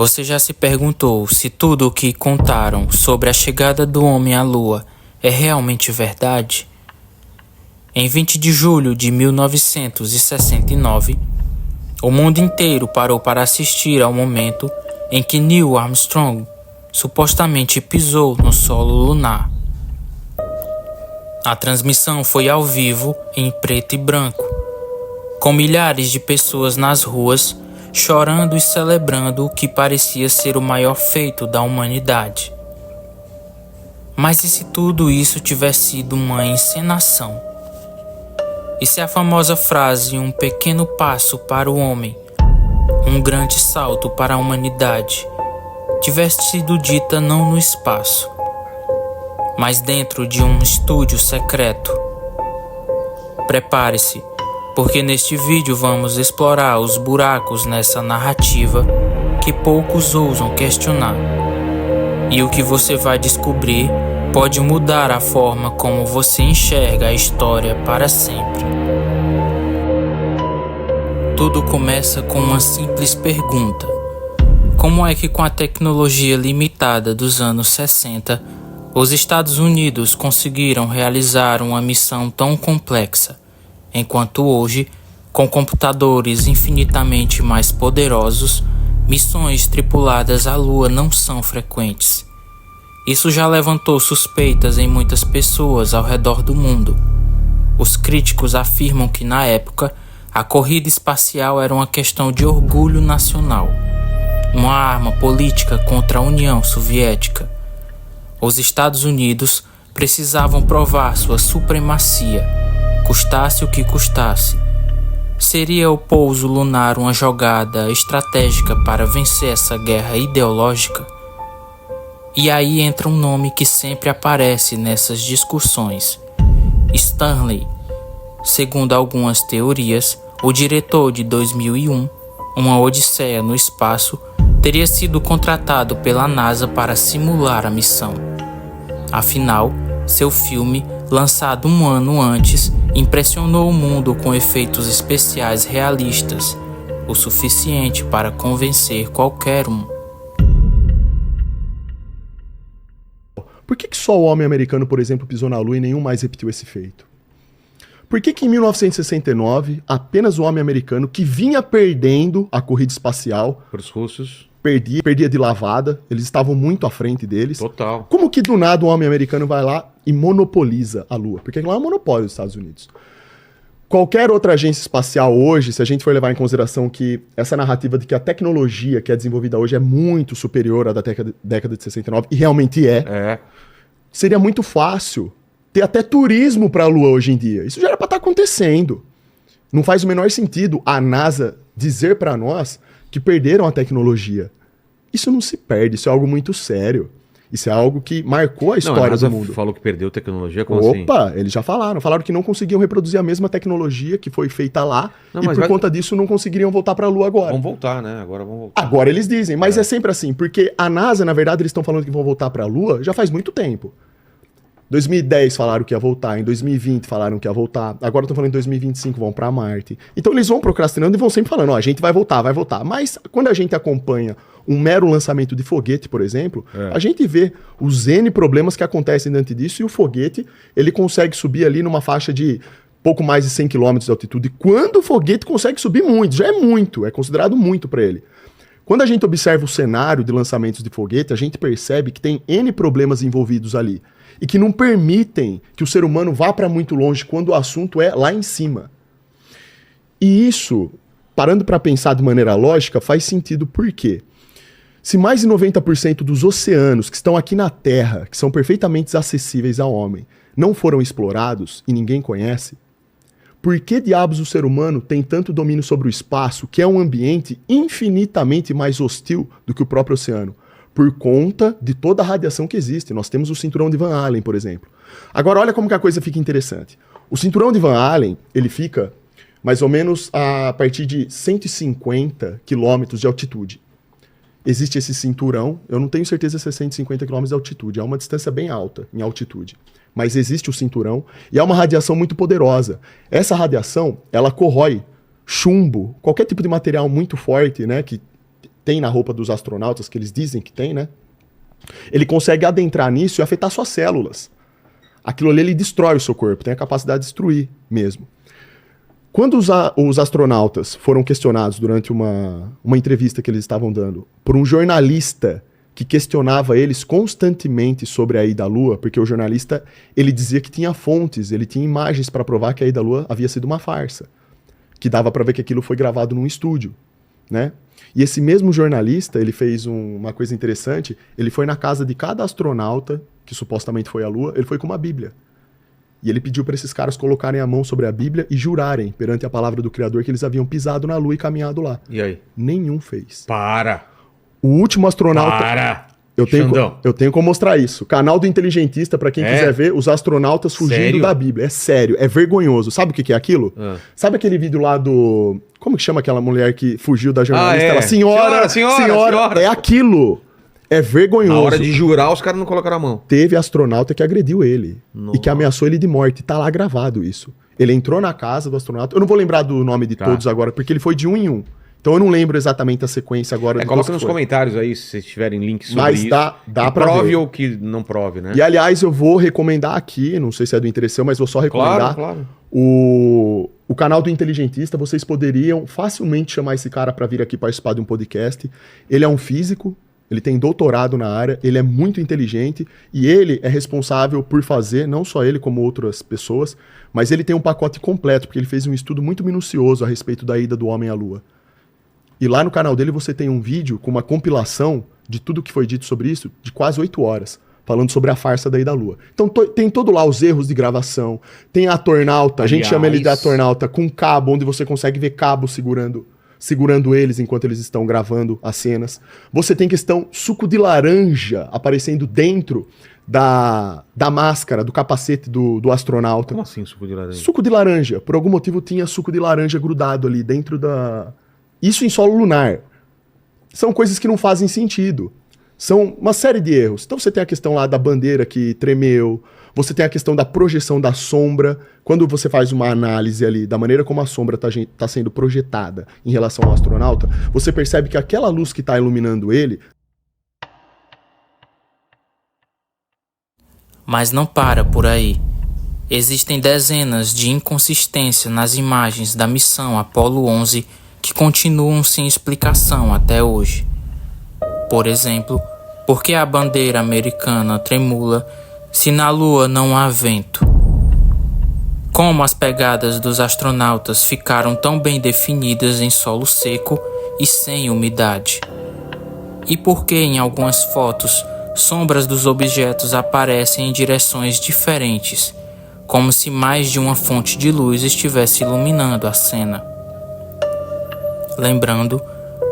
Você já se perguntou se tudo o que contaram sobre a chegada do homem à Lua é realmente verdade? Em 20 de julho de 1969, o mundo inteiro parou para assistir ao momento em que Neil Armstrong supostamente pisou no solo lunar. A transmissão foi ao vivo em preto e branco, com milhares de pessoas nas ruas chorando e celebrando o que parecia ser o maior feito da humanidade. Mas e se tudo isso tivesse sido uma encenação? E se a famosa frase "um pequeno passo para o homem, um grande salto para a humanidade" tivesse sido dita não no espaço, mas dentro de um estúdio secreto? Prepare-se, porque neste vídeo vamos explorar os buracos nessa narrativa que poucos ousam questionar. E o que você vai descobrir pode mudar a forma como você enxerga a história para sempre. Tudo começa com uma simples pergunta: como é que, com a tecnologia limitada dos anos 60, os Estados Unidos conseguiram realizar uma missão tão complexa, enquanto hoje, com computadores infinitamente mais poderosos, missões tripuladas à Lua não são frequentes? Isso já levantou suspeitas em muitas pessoas ao redor do mundo. Os críticos afirmam que, na época, a corrida espacial era uma questão de orgulho nacional, uma arma política contra a União Soviética. Os Estados Unidos precisavam provar sua supremacia, custasse o que custasse. Seria o pouso lunar uma jogada estratégica para vencer essa guerra ideológica? E aí entra um nome que sempre aparece nessas discussões: Stanley. Segundo algumas teorias, o diretor de 2001, Uma Odisseia no Espaço, teria sido contratado pela NASA para simular a missão. Afinal, seu filme, lançado um ano antes, impressionou o mundo com efeitos especiais realistas, o suficiente para convencer qualquer um. Por que só o homem americano, por exemplo, pisou na Lua e nenhum mais repetiu esse feito? Por que em 1969, apenas o homem americano, que vinha perdendo a corrida espacial para os russos, perdia de lavada, eles estavam muito à frente deles. Total. Como que do nada o homem americano vai lá e monopoliza a Lua? Porque lá é um monopólio dos Estados Unidos. Qualquer outra agência espacial hoje, se a gente for levar em consideração que essa narrativa de que a tecnologia que é desenvolvida hoje é muito superior à da década de 69, e realmente seria muito fácil ter até turismo para a Lua hoje em dia. Isso já era para estar acontecendo. Não faz o menor sentido a NASA dizer para nós que perderam a tecnologia. Isso não se perde, isso é algo muito sério. Isso é algo que marcou a história do mundo. Falou que perdeu tecnologia, como assim? Opa, eles já falaram. Falaram que não conseguiam reproduzir a mesma tecnologia que foi feita lá e por conta disso não conseguiriam voltar para a Lua agora. Vão voltar, né? Agora vão voltar. Agora eles dizem, mas é sempre assim, porque a NASA, na verdade, eles estão falando que vão voltar para a Lua já faz muito tempo. 2010 falaram que ia voltar, em 2020 falaram que ia voltar, agora estão falando em 2025 vão para Marte. Então eles vão procrastinando e vão sempre falando, ó, a gente vai voltar. Mas quando a gente acompanha um mero lançamento de foguete, por exemplo, a gente vê os N problemas que acontecem diante disso e o foguete, ele consegue subir ali numa faixa de pouco mais de 100 km de altitude. Quando o foguete consegue subir muito, já é muito, é considerado muito para ele. Quando a gente observa o cenário de lançamentos de foguete, a gente percebe que tem N problemas envolvidos ali e que não permitem que o ser humano vá para muito longe quando o assunto é lá em cima. E isso, parando para pensar de maneira lógica, faz sentido. Por quê? Se mais de 90% dos oceanos que estão aqui na Terra, que são perfeitamente acessíveis ao homem, não foram explorados e ninguém conhece, por que diabos o ser humano tem tanto domínio sobre o espaço, que é um ambiente infinitamente mais hostil do que o próprio oceano? Por conta de toda a radiação que existe. Nós temos o cinturão de Van Allen, por exemplo. Agora, olha como que a coisa fica interessante. O cinturão de Van Allen, ele fica mais ou menos a partir de 150 quilômetros de altitude. Existe esse cinturão, eu não tenho certeza se é 150 km de altitude, é uma distância bem alta em altitude. Mas existe o cinturão e é uma radiação muito poderosa. Essa radiação, ela corrói chumbo, qualquer tipo de material muito forte, né, que tem na roupa dos astronautas, que eles dizem que tem, né? Ele consegue adentrar nisso e afetar suas células. Aquilo ali ele destrói o seu corpo, tem a capacidade de destruir mesmo. Quando os astronautas foram questionados durante uma entrevista que eles estavam dando por um jornalista que questionava eles constantemente sobre a ida à Lua, porque o jornalista ele dizia que tinha fontes, ele tinha imagens para provar que a ida à Lua havia sido uma farsa, que dava para ver que aquilo foi gravado num estúdio, né? E esse mesmo jornalista, ele fez uma coisa interessante, ele foi na casa de cada astronauta que supostamente foi à Lua, ele foi com uma Bíblia. E ele pediu para esses caras colocarem a mão sobre a Bíblia e jurarem perante a palavra do Criador que eles haviam pisado na Lua e caminhado lá. E aí? Nenhum fez. Para! O último astronauta... Para! Eu tenho como mostrar isso. Canal do Inteligentista, pra quem quiser ver, os astronautas fugindo Sério? da Bíblia. É sério, é vergonhoso. Sabe o que é aquilo? Sabe aquele vídeo lá do... Como que chama aquela mulher que fugiu da jornalista? Ela, senhora! É aquilo. É vergonhoso. Na hora de jurar, os caras não colocaram a mão. Teve astronauta que agrediu ele. E que ameaçou ele de morte. Tá lá gravado isso. Ele entrou na casa do astronauta. Eu não vou lembrar do nome de todos agora, porque ele foi de um em um. Então eu não lembro exatamente a sequência agora. Coloca nos comentários aí, se vocês tiverem links sobre isso. Mas dá pra prove ver. ou que não prove, né? E aliás, eu vou recomendar aqui, não sei se é do interesse seu, mas vou só recomendar. Claro. O canal do Inteligentista, vocês poderiam facilmente chamar esse cara para vir aqui participar de um podcast. Ele é um físico, ele tem doutorado na área, ele é muito inteligente e ele é responsável por fazer, não só ele como outras pessoas, mas ele tem um pacote completo, porque ele fez um estudo muito minucioso a respeito da ida do homem à Lua. E lá no canal dele você tem um vídeo com uma compilação de tudo que foi dito sobre isso, de quase 8 horas, falando sobre a farsa da ida à Lua. Então tem todo lá os erros de gravação, tem a tornauta, a gente chama ele de atornauta, com cabo, onde você consegue ver cabo segurando eles enquanto eles estão gravando as cenas. Você tem questão suco de laranja aparecendo dentro da máscara, do capacete do astronauta. Como assim suco de laranja? Suco de laranja. Por algum motivo tinha suco de laranja grudado ali dentro da... Isso em solo lunar. São coisas que não fazem sentido. São uma série de erros. Então você tem a questão lá da bandeira que tremeu, você tem a questão da projeção da sombra. Quando você faz uma análise ali da maneira como a sombra está sendo projetada em relação ao astronauta, você percebe que aquela luz que está iluminando ele... Mas não para por aí. Existem dezenas de inconsistências nas imagens da missão Apollo 11 que continuam sem explicação até hoje. Por exemplo, por que a bandeira americana tremula se na Lua não há vento? Como as pegadas dos astronautas ficaram tão bem definidas em solo seco e sem umidade? E por que em algumas fotos sombras dos objetos aparecem em direções diferentes, como se mais de uma fonte de luz estivesse iluminando a cena? Lembrando,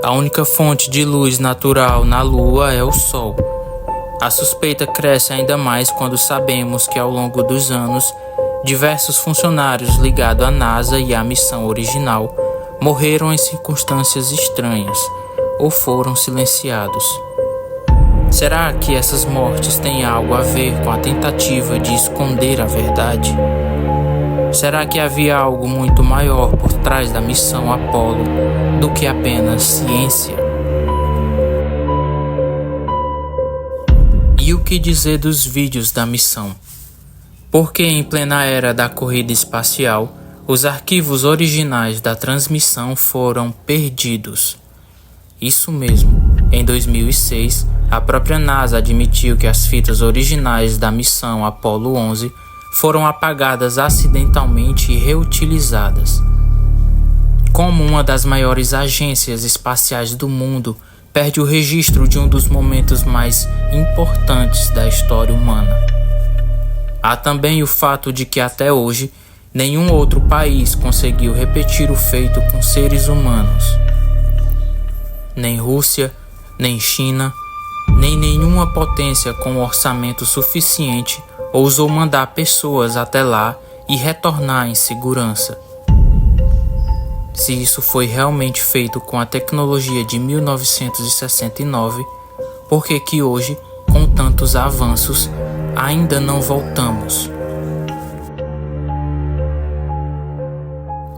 a única fonte de luz natural na Lua é o Sol. A suspeita cresce ainda mais quando sabemos que ao longo dos anos, diversos funcionários ligados à NASA e à missão original morreram em circunstâncias estranhas ou foram silenciados. Será que essas mortes têm algo a ver com a tentativa de esconder a verdade? Será que havia algo muito maior por trás da missão Apollo do que apenas ciência? E o que dizer dos vídeos da missão? Porque em plena era da corrida espacial, os arquivos originais da transmissão foram perdidos. Isso mesmo, em 2006, a própria NASA admitiu que as fitas originais da missão Apollo 11 foram apagadas acidentalmente e reutilizadas. Como uma das maiores agências espaciais do mundo perde o registro de um dos momentos mais importantes da história humana. Há também o fato de que até hoje nenhum outro país conseguiu repetir o feito com seres humanos. Nem Rússia, nem China, nem nenhuma potência com orçamento suficiente ousou mandar pessoas até lá e retornar em segurança. Se isso foi realmente feito com a tecnologia de 1969, por que que hoje, com tantos avanços, ainda não voltamos?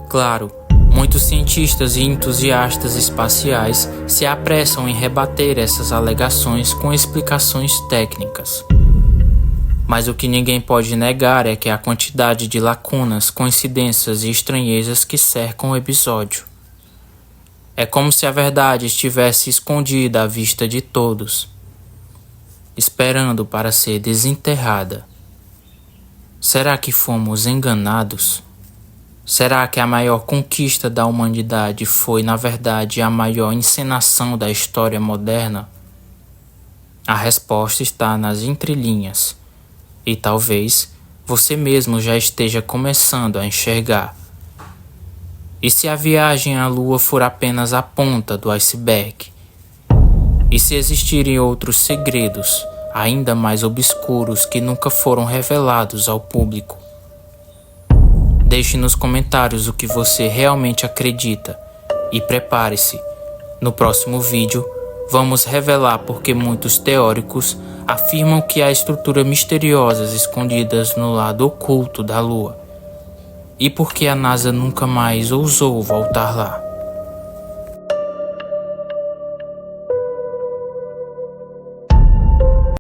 Claro, muitos Muitos cientistas e entusiastas espaciais se apressam em rebater essas alegações com explicações técnicas. Mas o que ninguém pode negar é que a quantidade de lacunas, coincidências e estranhezas que cercam o episódio. É como se a verdade estivesse escondida à vista de todos, esperando para ser desenterrada. Será que fomos enganados? Será que a maior conquista da humanidade foi, na verdade, a maior encenação da história moderna? A resposta está nas entrelinhas, e talvez você mesmo já esteja começando a enxergar. E se a viagem à Lua for apenas a ponta do iceberg? E se existirem outros segredos, ainda mais obscuros, que nunca foram revelados ao público? Deixe nos comentários o que você realmente acredita e prepare-se. No próximo vídeo, vamos revelar porque muitos teóricos afirmam que há estruturas misteriosas escondidas no lado oculto da Lua e porque a NASA nunca mais ousou voltar lá.